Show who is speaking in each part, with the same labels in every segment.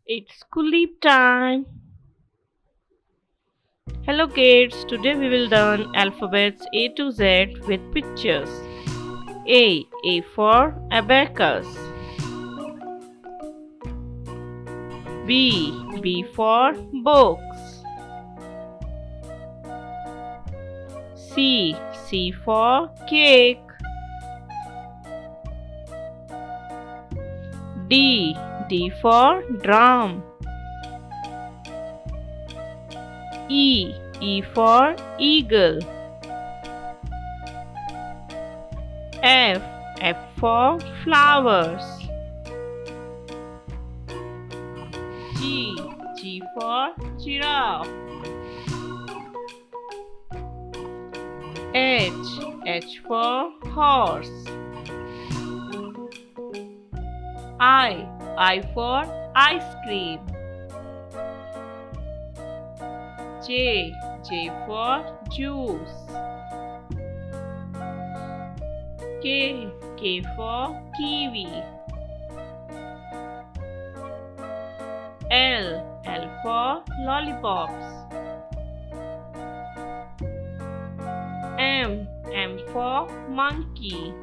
Speaker 1: It's sleep time. Hello kids, today we will learn alphabets A to Z with pictures. A for abacus. B for books. C for cake. D for drum. E for eagle. F for flowers. G for giraffe. H for horse. I for ice cream. J for juice. K for kiwi. L for lollipops. M for monkey.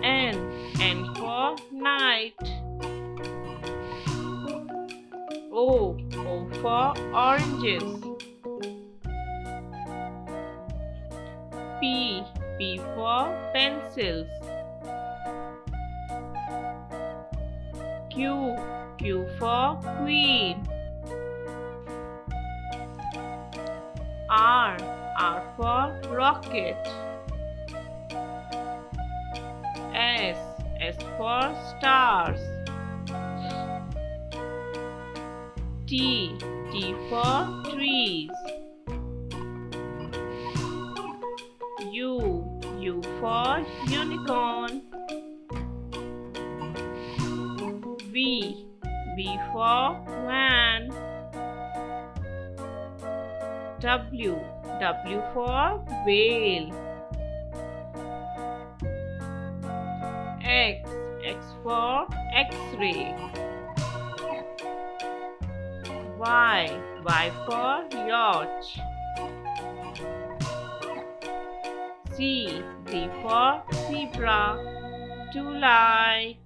Speaker 1: N for night. O for oranges. P for pencils. Q for queen. R for rocket. S for stars. T for trees. U for unicorn. V for van. W for whale. X for X-ray. Y for yacht. Z for zebra. 2 like.